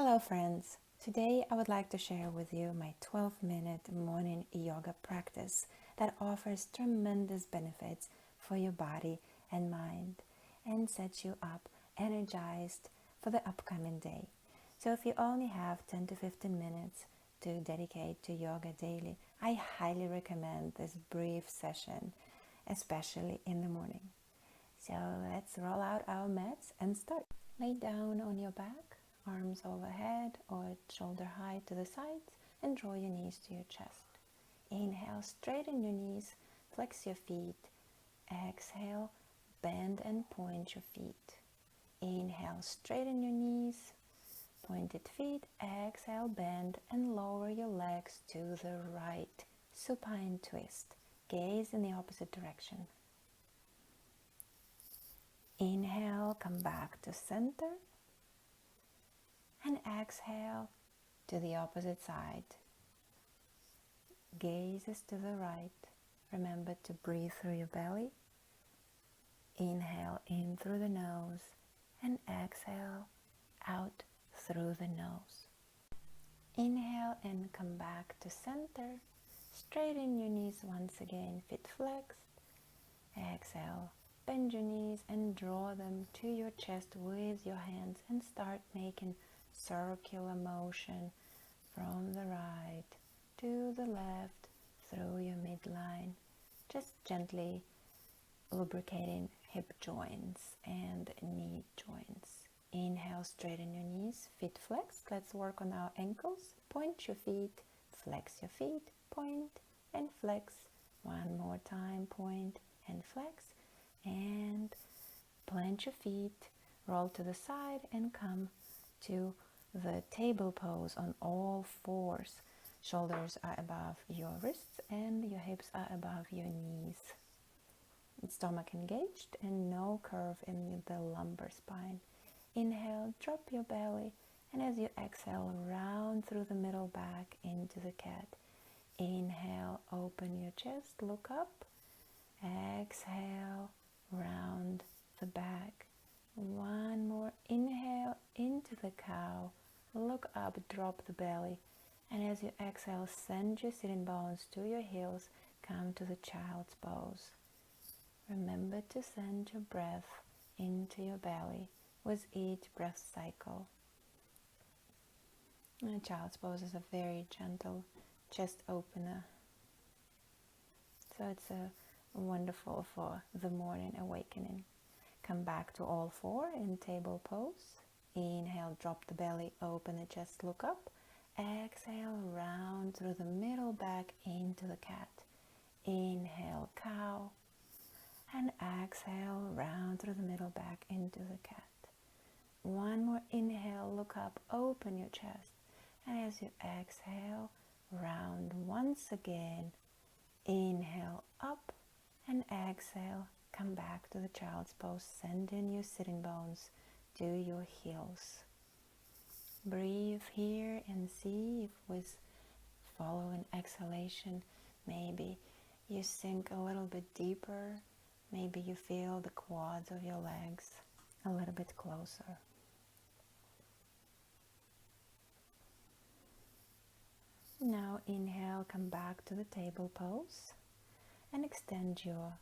Hello friends! Today I would like to share with you my 12-minute morning yoga practice that offers tremendous benefits for your body and mind and sets you up energized for the upcoming day. So if you only have 10 to 15 minutes to dedicate to yoga daily, I highly recommend this brief session, especially in the morning. So let's roll out our mats and start. Lay down on your back, arms overhead or shoulder height to the sides, and draw your knees to your chest. Inhale, straighten your knees, flex your feet. Exhale, bend and point your feet. Inhale, straighten your knees, pointed feet. Exhale, bend and lower your legs to the right. Supine twist. Gaze in the opposite direction. Inhale, come back to center. And exhale to the opposite side. Gaze is to the right. Remember to breathe through your belly. Inhale in through the nose and exhale out through the nose. Inhale and come back to center. Straighten your knees once again, feet flexed. Exhale, bend your knees and draw them to your chest with your hands and start making circular motion from the right to the left through your midline, just gently lubricating hip joints and knee joints. Inhale, straighten your knees, feet flexed. Let's work on our ankles. Point your feet, flex your feet, point and flex. One more time, point and flex, and plant your feet, roll to the side and come to the table pose on all fours. Shoulders are above your wrists and your hips are above your knees. Stomach engaged and no curve in the lumbar spine. Inhale, drop your belly, and as you exhale, round through the middle back into the cat. Inhale, open your chest, look up. Exhale, round the back. One more inhale into the cow. Look up, drop the belly. And as you exhale, send your sitting bones to your heels. Come to the child's pose. Remember to send your breath into your belly with each breath cycle. And child's pose is a very gentle chest opener. So it's wonderful for the morning awakening. Come back to all four in table pose. Inhale, drop the belly, open the chest, look up. Exhale, round through the middle back into the cat. Inhale, cow. And exhale, round through the middle back into the cat. One more inhale, look up, open your chest. And as you exhale, round once again. Inhale, up. And exhale, come back to the child's pose. Send in your sitting bones to your heels. Breathe here and see if with following exhalation, maybe you sink a little bit deeper. Maybe you feel the quads of your legs a little bit closer. Now inhale, come back to the table pose and extend your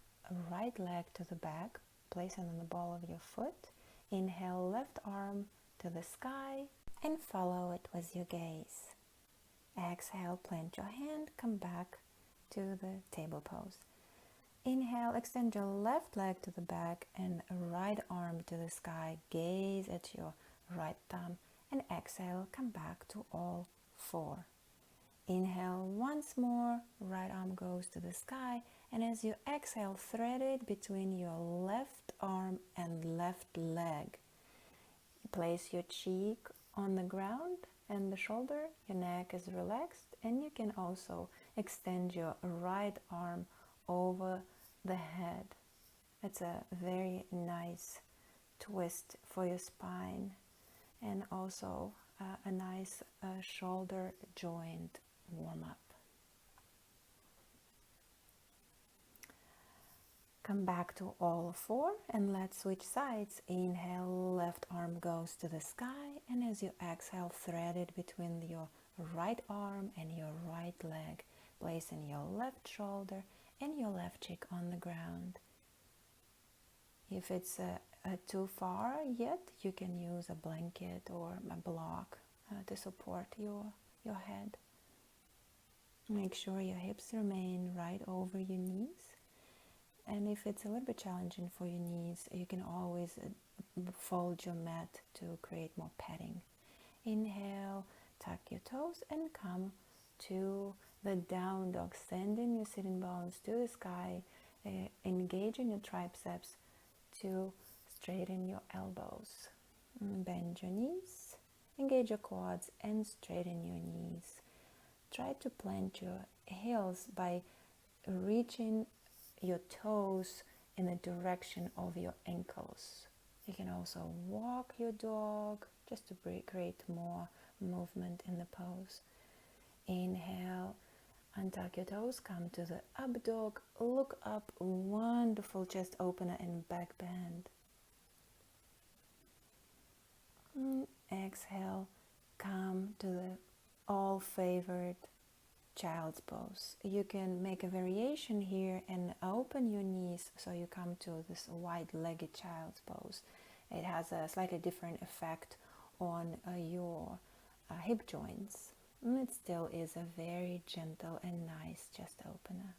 right leg to the back, place it on the ball of your foot. Inhale, left arm to the sky and follow it with your gaze. Exhale, plant your hand, come back to the table pose. Inhale, extend your left leg to the back and right arm to the sky. Gaze at your right thumb and exhale, come back to all four. Inhale once more, right arm goes to the sky, and as you exhale, thread it between your left arm and left leg. Place your cheek on the ground and the shoulder, your neck is relaxed, and you can also extend your right arm over the head. It's a very nice twist for your spine and also a nice shoulder joint warm up. Come back to all four and let's switch sides. Inhale, left arm goes to the sky, and as you exhale, thread it between your right arm and your right leg, placing your left shoulder and your left cheek on the ground. If it's too far yet, you can use a blanket or a block to support your head. Make sure your hips remain right over your knees. And if it's a little bit challenging for your knees, you can always fold your mat to create more padding. Inhale, tuck your toes and come to the down dog, sending your sitting bones to the sky, engaging your triceps to straighten your elbows. Bend your knees, engage your quads and straighten your knees. Try to plant your heels by reaching your toes in the direction of your ankles. You can also walk your dog just to create more movement in the pose. Inhale, untuck your toes, come to the up dog, look up, wonderful chest opener and back bend. Exhale, come to the all favored child's pose. You can make a variation here and open your knees so you come to this wide-legged child's pose. It has a slightly different effect on your hip joints. It still is a very gentle and nice chest opener.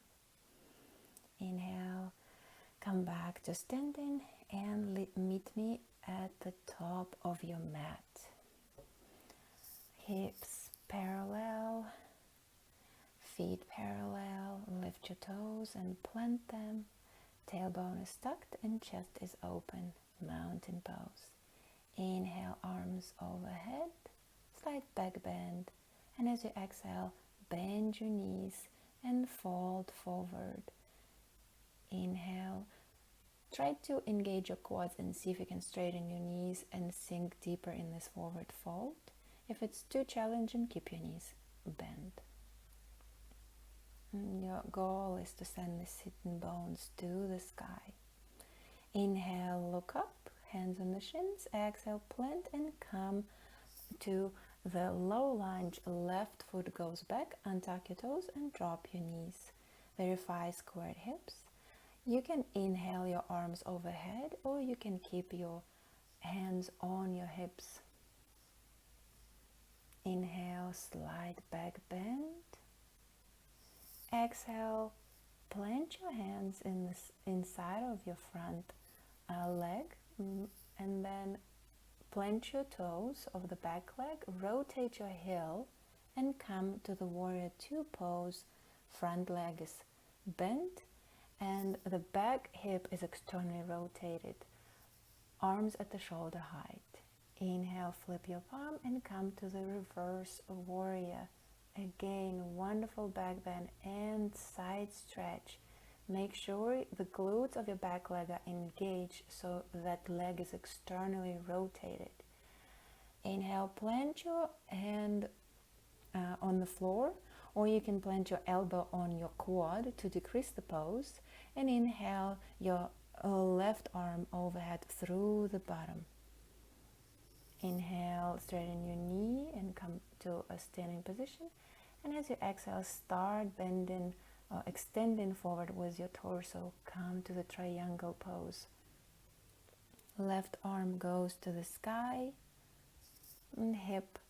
Inhale, come back to standing and meet me at the top of your mat. Hips parallel, feet parallel, lift your toes and plant them. Tailbone is tucked and chest is open, mountain pose. Inhale, arms overhead, slight back bend, and as you exhale, bend your knees and fold forward. Inhale, try to engage your quads and see if you can straighten your knees and sink deeper in this forward fold. If it's too challenging, keep your knees bent. Your goal is to send the sitting bones to the sky. Inhale, look up, hands on the shins. Exhale, plant and come to the low lunge. Left foot goes back, untuck your toes and drop your knees. Verify squared hips. You can inhale your arms overhead or you can keep your hands on your hips. Inhale, slight back bend. Exhale, plant your hands inside of your front leg and then plant your toes of the back leg, rotate your heel and come to the warrior two pose. Front leg is bent and the back hip is externally rotated. Arms at the shoulder height. Inhale, flip your palm and come to the reverse warrior. Again, wonderful back bend and side stretch. Make sure the glutes of your back leg are engaged so that leg is externally rotated. Inhale, plant your hand on the floor, or you can plant your elbow on your quad to decrease the pose. And inhale, your left arm overhead through the bottom. Inhale, straighten your knee and come to a standing position. And as you exhale, start bending or extending forward with your torso. Come to the triangle pose. Left arm goes to the sky. And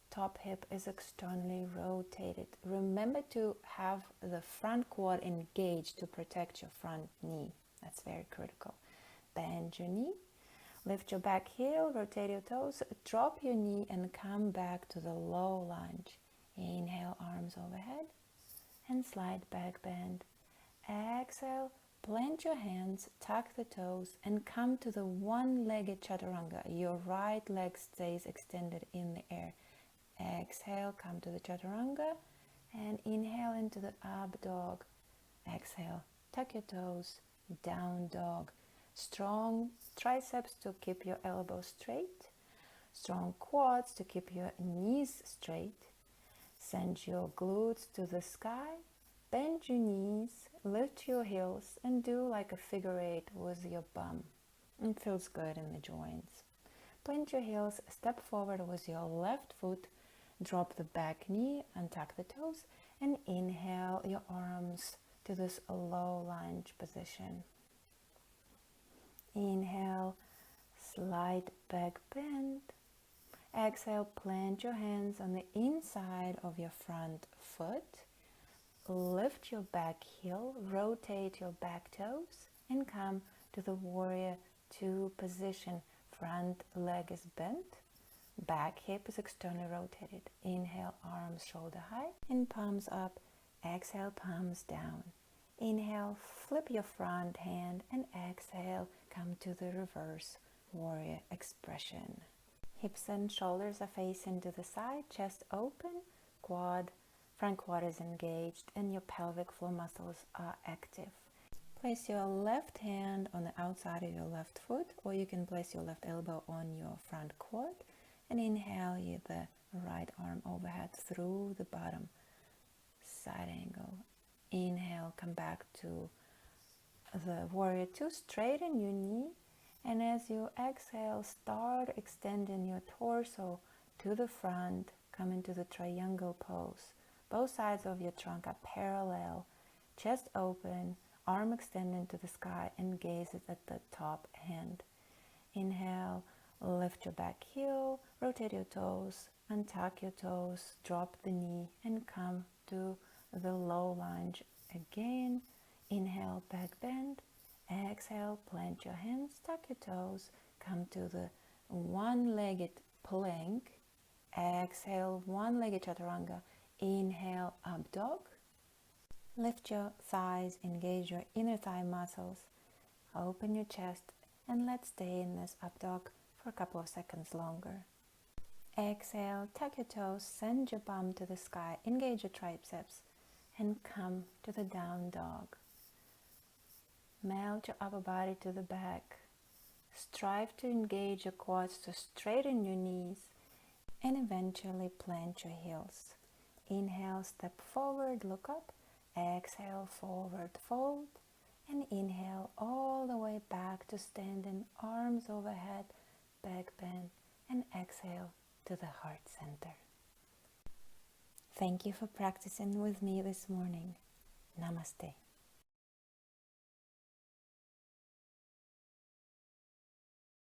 top hip is externally rotated. Remember to have the front quad engaged to protect your front knee. That's very critical. Bend your knee. Lift your back heel, rotate your toes, drop your knee and come back to the low lunge. Inhale, arms overhead and slight back bend. Exhale, plant your hands, tuck the toes and come to the one-legged chaturanga. Your right leg stays extended in the air. Exhale, come to the chaturanga and inhale into the up dog. Exhale, tuck your toes, down dog. Strong triceps to keep your elbows straight. Strong quads to keep your knees straight. Send your glutes to the sky bend your knees, lift your heels, and do like a figure eight with your bum. It feels good in the joints. Plant your heels, step forward with your left foot, drop the back knee, untuck the toes, and inhale your arms to this low lunge position. Inhale, slight back bend. Exhale, plant your hands on the inside of your front foot. Lift your back heel, rotate your back toes, and come to the warrior two position. Front leg is bent, back hip is externally rotated. Inhale, arms shoulder height, and palms up. Exhale, palms down. Inhale, flip your front hand, and exhale, come to the reverse warrior expression. Hips and shoulders are facing to the side, chest open, front quad is engaged, and your pelvic floor muscles are active. Place your left hand on the outside of your left foot, or you can place your left elbow on your front quad, and inhale the right arm overhead through the bottom side angle. Inhale, come back to the warrior two, straighten your knee, and as you exhale, start extending your torso to the front, come into the triangle pose. Both sides of your trunk are parallel, chest open, arm extending to the sky, and gaze at the top hand. Inhale, lift your back heel, rotate your toes, untuck your toes, drop the knee, and come to the low lunge again. Inhale, back bend. Exhale, plant your hands, tuck your toes, come to the one-legged plank. Exhale, one-legged chaturanga. Inhale, up dog. Lift your thighs, engage your inner thigh muscles. Open your chest, and let's stay in this up dog for a couple of seconds longer. Exhale, tuck your toes, send your bum to the sky, engage your triceps, and come to the down dog. Melt your upper body to the back. Strive to engage your quads to straighten your knees, and eventually plant your heels. Inhale, step forward, look up. Exhale, forward fold. And inhale all the way back to standing, arms overhead, back bend, and exhale to the heart center. Thank you for practicing with me this morning. Namaste.